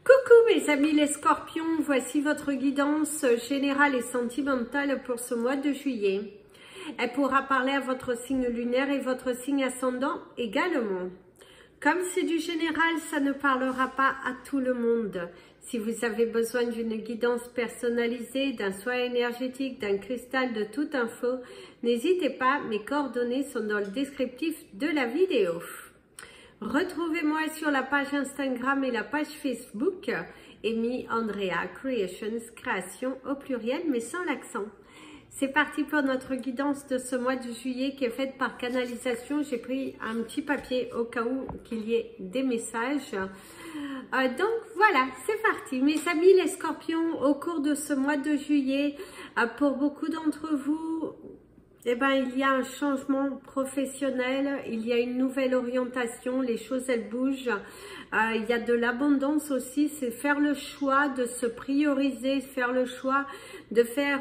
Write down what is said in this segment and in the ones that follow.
Coucou mes amis les scorpions, voici votre guidance générale et sentimentale pour ce mois de juillet. Elle pourra parler à votre signe lunaire et votre signe ascendant également. Comme c'est du général, ça ne parlera pas à tout le monde. Si vous avez besoin d'une guidance personnalisée, d'un soin énergétique, d'un cristal, de toute info, n'hésitez pas, mes coordonnées sont dans le descriptif de la vidéo. Retrouvez-moi sur la page Instagram et la page Facebook, Amy Andrea Creations, création au pluriel mais sans l'accent. C'est parti pour notre guidance de ce mois de juillet qui est faite par canalisation. J'ai pris un petit papier au cas où qu'il y ait des messages. Donc voilà, c'est parti. Mes amis les scorpions, au cours de ce mois de juillet, pour beaucoup d'entre vous, eh ben, il y a un changement professionnel, il y a une nouvelle orientation, les choses elles bougent, il y a de l'abondance aussi, c'est faire le choix de se prioriser, faire le choix de faire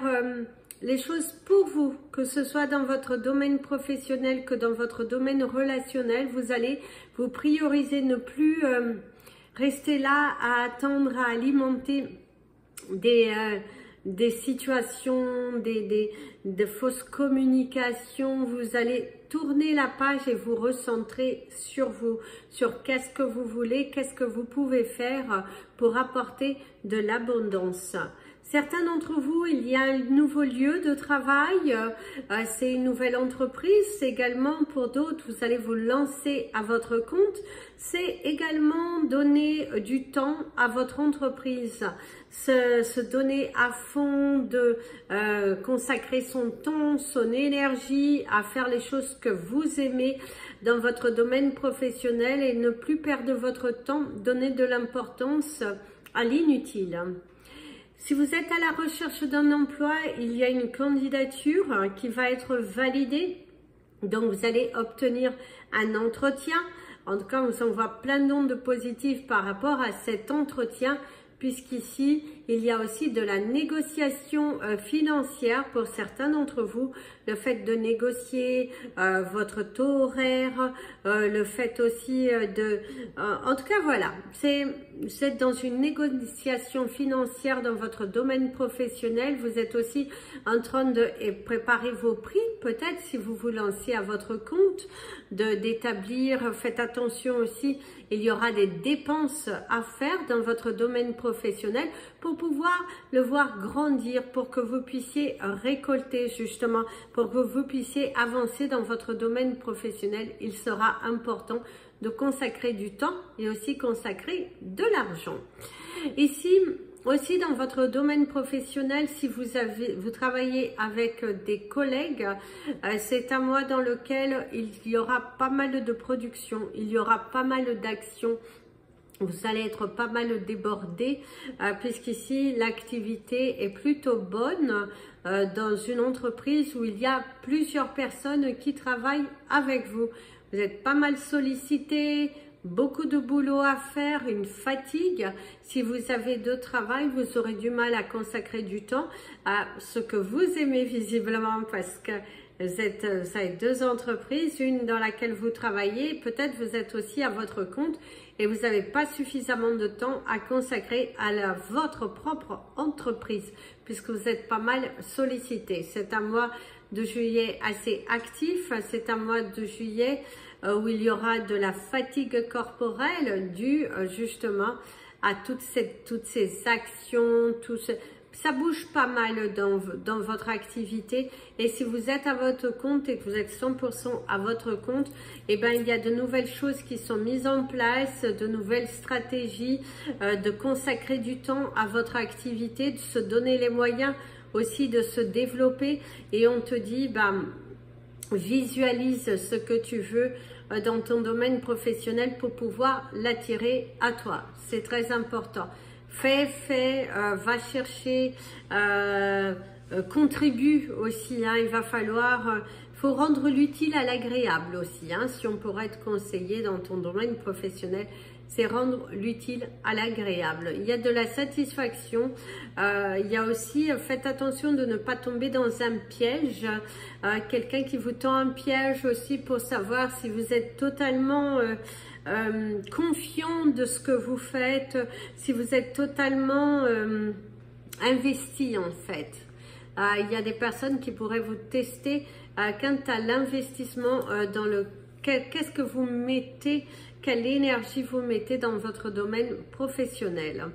les choses pour vous, que ce soit dans votre domaine professionnel que dans votre domaine relationnel, vous allez vous prioriser, ne plus rester là à attendre, à alimenter des situations, de fausses communications. Vous allez tourner la page et vous recentrer sur vous, sur qu'est-ce que vous voulez, qu'est-ce que vous pouvez faire pour apporter de l'abondance. Certains d'entre vous, il y a un nouveau lieu de travail, c'est une nouvelle entreprise. C'est également pour d'autres, vous allez vous lancer à votre compte. C'est également donner du temps à votre entreprise, se donner à fond, de consacrer son temps, son énergie à faire les choses que vous aimez dans votre domaine professionnel et ne plus perdre votre temps, donner de l'importance à l'inutile. Si vous êtes à la recherche d'un emploi, il y a une candidature qui va être validée. Donc, vous allez obtenir un entretien. En tout cas, on vous envoie plein d'ondes positives par rapport à cet entretien, puisqu'ici, il y a aussi de la négociation financière pour certains d'entre vous. Le fait de négocier votre taux horaire, le fait aussi en tout cas, voilà, vous êtes dans une négociation financière dans votre domaine professionnel. Vous êtes aussi en train de préparer vos prix, peut-être si vous vous lancez à votre compte, d'établir, faites attention aussi, il y aura des dépenses à faire dans votre domaine professionnel pour pouvoir le voir grandir, pour que vous puissiez récolter justement, pour que vous puissiez avancer dans votre domaine professionnel. Il sera important de consacrer du temps et aussi consacrer de l'argent. Ici, aussi dans votre domaine professionnel, si vous travaillez avec des collègues, c'est un mois dans lequel il y aura pas mal de production, il y aura pas mal d'actions. Vous allez être pas mal débordé puisqu'ici l'activité est plutôt bonne dans une entreprise où il y a plusieurs personnes qui travaillent avec vous. Vous êtes pas mal sollicité, beaucoup de boulot à faire, une fatigue. Si vous avez de travail, vous aurez du mal à consacrer du temps à ce que vous aimez visiblement, parce que vous avez deux entreprises, une dans laquelle vous travaillez, peut-être vous êtes aussi à votre compte et vous n'avez pas suffisamment de temps à consacrer à votre propre entreprise, puisque vous êtes pas mal sollicité. C'est un mois de juillet assez actif, c'est un mois de juillet où il y aura de la fatigue corporelle due justement à toutes ces actions, ça bouge pas mal dans votre activité. Et si vous êtes à votre compte et que vous êtes 100% à votre compte, eh ben, il y a de nouvelles choses qui sont mises en place, de nouvelles stratégies, de consacrer du temps à votre activité, de se donner les moyens aussi de se développer. Et on te dit, visualise ce que tu veux dans ton domaine professionnel pour pouvoir l'attirer à toi. C'est très important. Va chercher, contribue aussi, hein, il va falloir, faut rendre l'utile à l'agréable aussi, hein, si on pourrait être conseillé dans ton domaine professionnel, c'est rendre l'utile à l'agréable. Il y a de la satisfaction, il y a aussi, faites attention de ne pas tomber dans un piège, quelqu'un qui vous tend un piège aussi pour savoir si vous êtes totalement confiant de ce que vous faites, si vous êtes totalement investi en fait. Il y a des personnes qui pourraient vous tester quant à l'investissement dans le... Qu'est-ce que vous mettez, quelle énergie vous mettez dans votre domaine professionnel.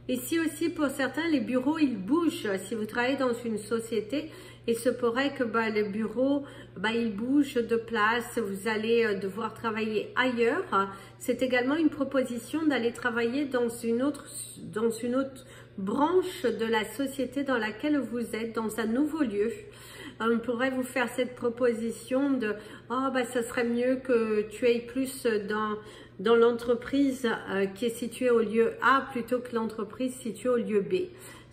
Ici aussi, pour certains, les bureaux, ils bougent. Si vous travaillez dans une société, il se pourrait que les bureaux, ils bougent de place. Vous allez devoir travailler ailleurs. C'est également une proposition d'aller travailler dans une autre branche de la société dans laquelle vous êtes, dans un nouveau lieu. On pourrait vous faire cette proposition de « Oh, ça serait mieux que tu ailles plus dans l'entreprise qui est située au lieu A plutôt que l'entreprise située au lieu B. »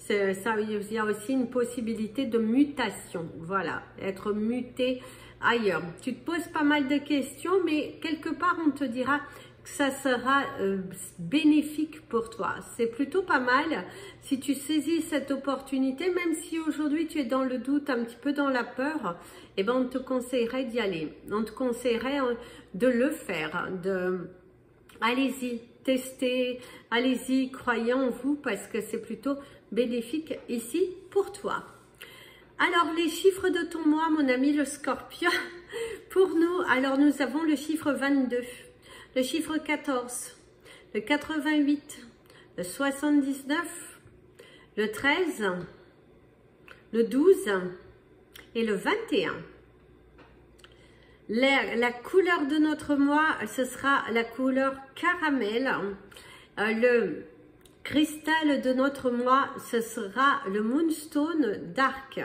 Il y a aussi une possibilité de mutation, voilà, être muté ailleurs. Tu te poses pas mal de questions, mais quelque part on te dira que ça sera bénéfique pour toi. C'est plutôt pas mal si tu saisis cette opportunité, même si aujourd'hui tu es dans le doute, un petit peu dans la peur, on te conseillerait d'y aller. On te conseillerait de le faire, allez-y, testez, allez-y, croyez en vous parce que c'est plutôt bénéfique ici pour toi. Alors, les chiffres de ton mois, mon ami le Scorpion, pour nous, alors nous avons le chiffre 22, le chiffre 14, le 88, le 79, le 13, le 12 et le 21. La couleur de notre mois, ce sera la couleur caramel. Le cristal de notre mois, ce sera le Moonstone Dark.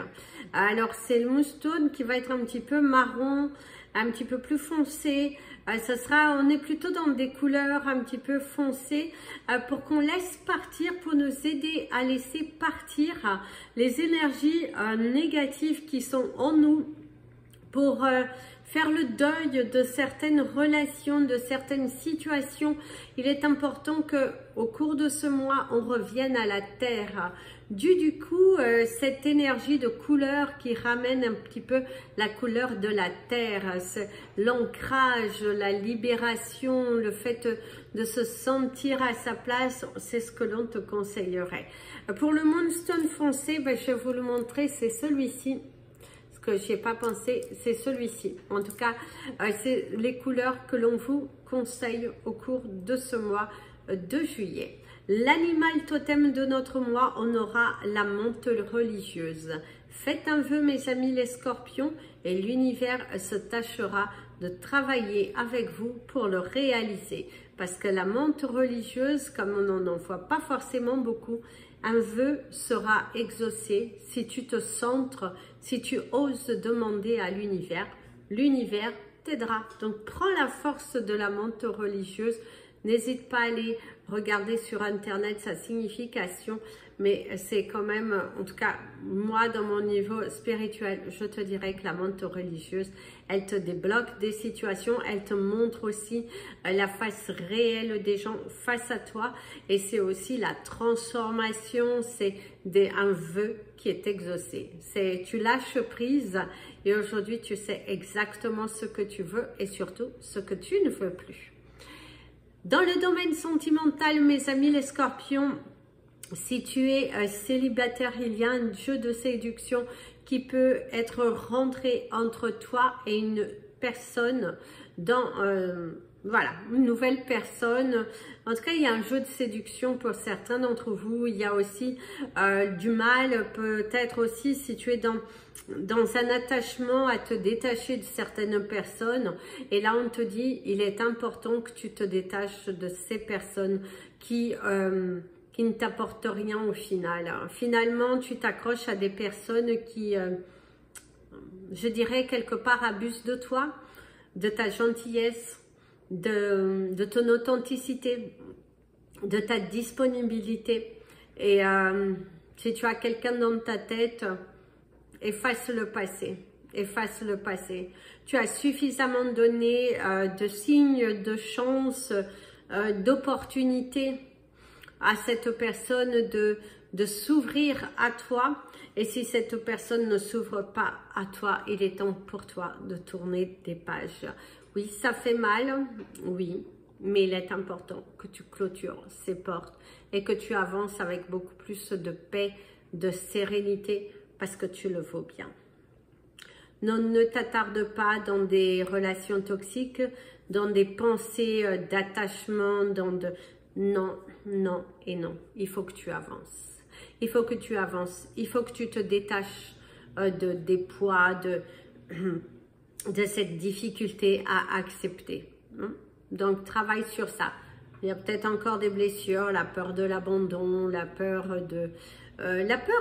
Alors, c'est le Moonstone qui va être un petit peu marron, un petit peu plus foncé. On est plutôt dans des couleurs un petit peu foncées pour qu'on laisse partir, pour nous aider à laisser partir les énergies négatives qui sont en nous, pour faire le deuil de certaines relations, de certaines situations. Il est important que au cours de ce mois, on revienne à la terre. Du coup, cette énergie de couleur qui ramène un petit peu la couleur de la terre, l'ancrage, la libération, le fait de se sentir à sa place, c'est ce que l'on te conseillerait. Pour le Moonstone foncé, je vais vous le montrer, c'est celui-ci. Que je n'ai pas pensé, c'est celui-ci. En tout cas, c'est les couleurs que l'on vous conseille au cours de ce mois de juillet. L'animal totem de notre mois, on aura la menthe religieuse. Faites un vœu, mes amis les scorpions, et l'univers se tâchera de travailler avec vous pour le réaliser. Parce que la menthe religieuse, comme on n'en voit pas forcément beaucoup, un vœu sera exaucé si tu te centres, si tu oses demander à l'univers. L'univers t'aidera. Donc, prends la force de la menthe religieuse. N'hésite pas à aller regarder sur Internet sa signification, mais c'est quand même, en tout cas, moi, dans mon niveau spirituel, je te dirais que la menthe religieuse, elle te débloque des situations, elle te montre aussi la face réelle des gens face à toi, et c'est aussi la transformation, c'est un vœu qui est exaucé. Tu lâches prise, et aujourd'hui, tu sais exactement ce que tu veux, et surtout, ce que tu ne veux plus. Dans le domaine sentimental, mes amis les scorpions, si tu es célibataire, il y a un jeu de séduction qui peut être rentré entre toi et une personne voilà, une nouvelle personne. En tout cas, il y a un jeu de séduction pour certains d'entre vous. Il y a aussi du mal, peut-être aussi si tu es dans un attachement à te détacher de certaines personnes. Et là, on te dit, il est important que tu te détaches de ces personnes qui ne t'apportent rien au final. Finalement, tu t'accroches à des personnes qui, je dirais, quelque part abusent de toi, de ta gentillesse, de ton authenticité, de ta disponibilité. Et si tu as quelqu'un dans ta tête, efface le passé. Efface le passé. Tu as suffisamment donné de signes, de chance, d'opportunité à cette personne de s'ouvrir à toi. Et si cette personne ne s'ouvre pas à toi, il est temps pour toi de tourner des pages. Oui, ça fait mal, oui, Mais il est important que tu clôtures ces portes et que tu avances avec beaucoup plus de paix, de sérénité, parce que tu le vaux bien. Non, ne t'attarde pas dans des relations toxiques, dans des pensées d'attachement, non, non et non. Il faut que tu avances. Il faut que tu avances. Il faut que tu te détaches des poids, de cette difficulté à accepter. Donc, travaille sur ça. Il y a peut-être encore des blessures, la peur de l'abandon, la peur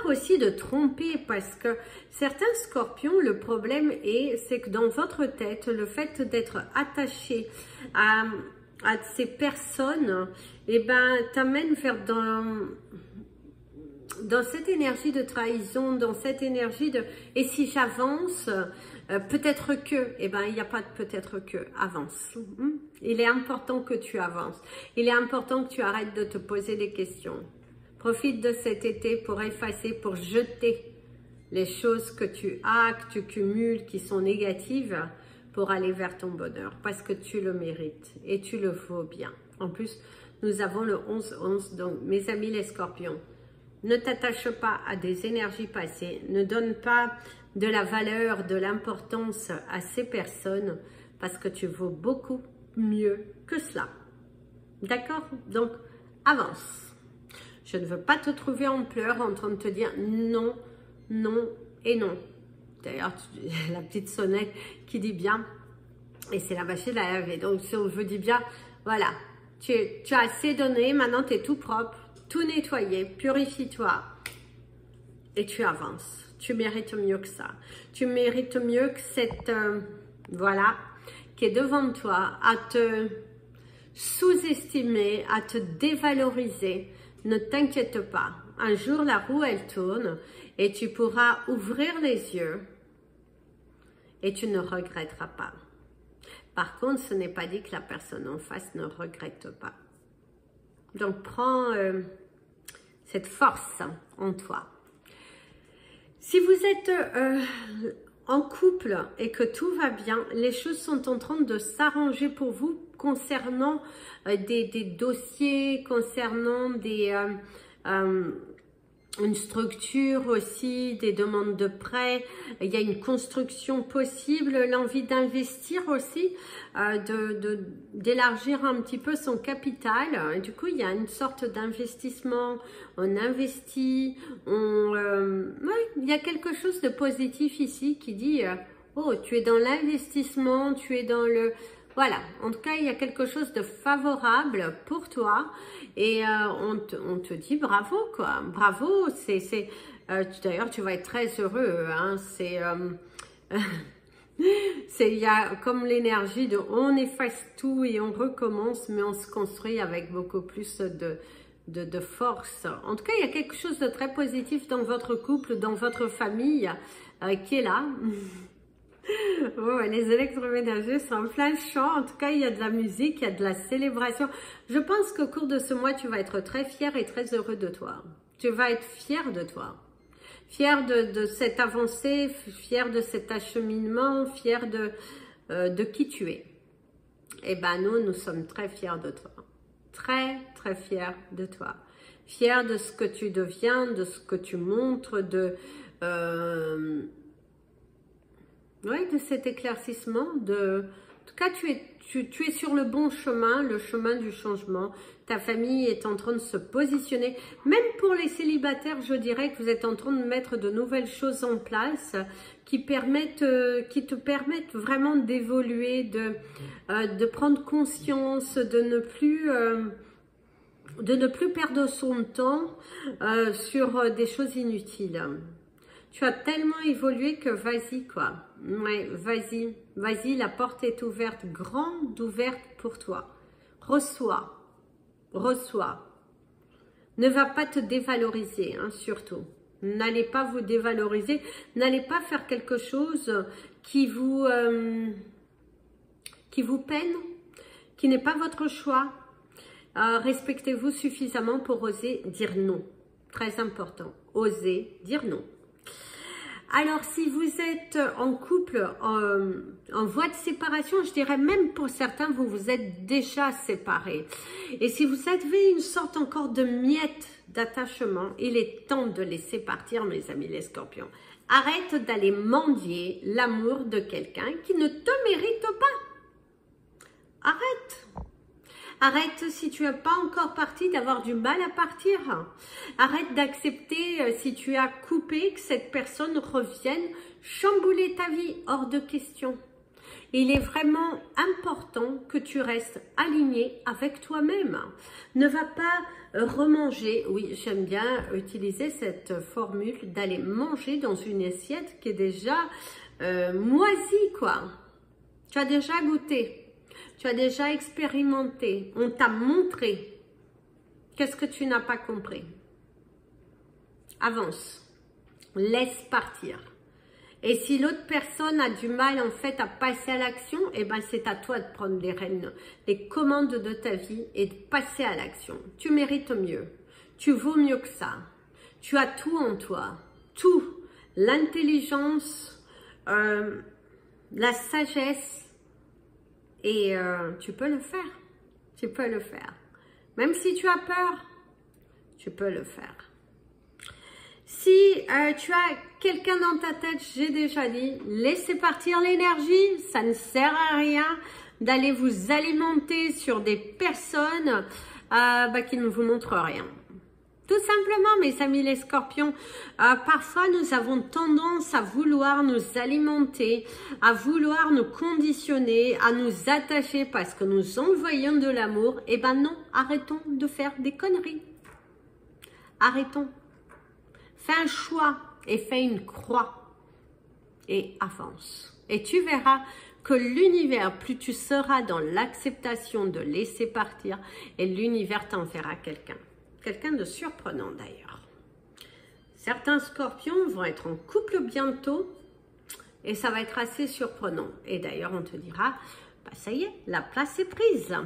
aussi de tromper, parce que certains scorpions, le problème c'est que dans votre tête, le fait d'être attaché à ces personnes, t'amène vers dans cette énergie de trahison, dans cette énergie de « et si j'avance ?» peut-être que, il n'y a pas de peut-être que, avance. Il est important que tu avances. Il est important que tu arrêtes de te poser des questions. Profite de cet été pour effacer, pour jeter les choses que tu as, que tu cumules, qui sont négatives, pour aller vers ton bonheur. Parce que tu le mérites et tu le vaux bien. En plus, nous avons le 11-11, donc mes amis les scorpions, ne t'attache pas à des énergies passées, ne donne pas de la valeur, de l'importance à ces personnes, parce que tu vaux beaucoup mieux que cela. D'accord? Donc, avance. Je ne veux pas te trouver en pleurs en train de te dire non, non et non. D'ailleurs, la petite sonnette qui dit bien, et c'est la machine à laver. Donc, je vous dis bien, voilà, tu as assez donné, maintenant tu es tout propre, tout nettoyé, purifie-toi et tu avances. Tu mérites mieux que ça. Tu mérites mieux que cette, voilà, qui est devant toi, à te sous-estimer, à te dévaloriser. Ne t'inquiète pas. Un jour, la roue, elle tourne et tu pourras ouvrir les yeux et tu ne regretteras pas. Par contre, ce n'est pas dit que la personne en face ne regrette pas. Donc, prends cette force en toi. Si vous êtes en couple et que tout va bien, les choses sont en train de s'arranger pour vous concernant des dossiers, concernant une structure aussi, des demandes de prêts, il y a une construction possible, l'envie d'investir aussi, d'élargir un petit peu son capital. Et du coup, il y a une sorte d'investissement, on investit, il y a quelque chose de positif ici qui dit, oh, tu es dans l'investissement, tu es dans le... Voilà, en tout cas, il y a quelque chose de favorable pour toi et on te dit bravo, quoi. Bravo, d'ailleurs, tu vas être très heureux. Hein, il y a comme l'énergie de on efface tout et on recommence, mais on se construit avec beaucoup plus de force. En tout cas, il y a quelque chose de très positif dans votre couple, dans votre famille qui est là. Oh, les électroménagers sont en plein champ. En tout cas, il y a de la musique, il y a de la célébration. Je pense qu'au cours de ce mois, tu vas être très fier et très heureux de toi. Tu vas être fier de toi. Fier de cette avancée, fier de cet acheminement, fier de qui tu es. Eh bien, nous sommes très fiers de toi. Très, très fiers de toi. Fiers de ce que tu deviens, de ce que tu montres, oui, de cet éclaircissement, en tout cas, tu es sur le bon chemin, le chemin du changement. Ta famille est en train de se positionner. Même pour les célibataires, je dirais que vous êtes en train de mettre de nouvelles choses en place qui te permettent vraiment d'évoluer, de prendre conscience, de ne plus perdre son temps sur des choses inutiles. Tu as tellement évolué que vas-y, quoi. Ouais, vas-y, la porte est ouverte, grande ouverte pour toi. Reçois. Ne va pas te dévaloriser, hein, surtout. N'allez pas vous dévaloriser. N'allez pas faire quelque chose qui vous peine, qui n'est pas votre choix. Respectez-vous suffisamment pour oser dire non. Très important. Oser dire non. Alors, si vous êtes en couple, en voie de séparation, je dirais même pour certains, vous vous êtes déjà séparés. Et si vous avez une sorte encore de miette d'attachement, il est temps de laisser partir, mes amis les scorpions. Arrête d'aller mendier l'amour de quelqu'un qui ne te mérite pas. Arrête. Arrête, si tu n'es pas encore parti, d'avoir du mal à partir. Arrête d'accepter, si tu as coupé, que cette personne revienne chambouler ta vie, hors de question. Il est vraiment important que tu restes aligné avec toi-même. Ne va pas remanger. Oui, j'aime bien utiliser cette formule d'aller manger dans une assiette qui est déjà moisie, quoi. Tu as déjà goûté. Tu as déjà expérimenté, on t'a montré. Qu'est-ce que tu n'as pas compris? Avance, laisse partir. Et si l'autre personne a du mal en fait à passer à l'action, eh ben c'est à toi de prendre les rênes, les commandes de ta vie et de passer à l'action. Tu mérites mieux, tu vaux mieux que ça. Tu as tout en toi, tout, l'intelligence, la sagesse. Et tu peux le faire, tu peux le faire. Même si tu as peur, tu peux le faire. Si tu as quelqu'un dans ta tête, j'ai déjà dit, laissez partir l'énergie, ça ne sert à rien d'aller vous alimenter sur des personnes qui ne vous montrent rien. Tout simplement, mes amis les scorpions, parfois nous avons tendance à vouloir nous alimenter, à vouloir nous conditionner, à nous attacher parce que nous envoyons de l'amour. Eh ben non, arrêtons de faire des conneries. Arrêtons. Fais un choix et fais une croix et avance. Et tu verras que l'univers, plus tu seras dans l'acceptation de laisser partir, et l'univers t'enverra quelqu'un. Quelqu'un de surprenant d'ailleurs. Certains scorpions vont être en couple bientôt et ça va être assez surprenant. Et d'ailleurs, on te dira, bah ça y est, la place est prise.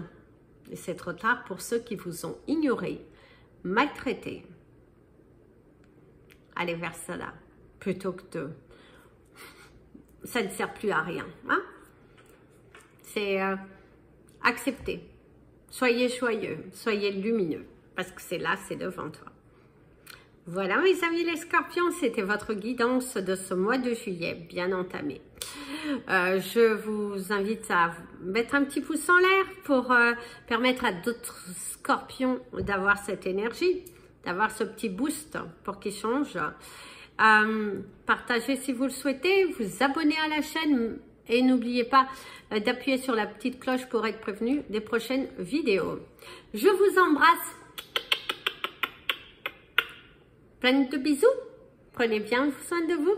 Et c'est trop tard pour ceux qui vous ont ignoré, maltraité. Allez vers cela, plutôt que de... Ça ne sert plus à rien. Hein? C'est accepter. Soyez joyeux, soyez lumineux. Parce que c'est là, c'est devant toi. Voilà mes amis les scorpions, c'était votre guidance de ce mois de juillet, bien entamé. Je vous invite à mettre un petit pouce en l'air pour permettre à d'autres scorpions d'avoir cette énergie, d'avoir ce petit boost pour qu'ils changent. Partagez si vous le souhaitez, vous abonnez à la chaîne et n'oubliez pas d'appuyer sur la petite cloche pour être prévenu des prochaines vidéos. Je vous embrasse. Plein de bisous, prenez bien soin de vous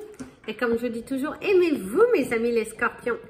et comme je dis toujours, aimez-vous mes amis les scorpions.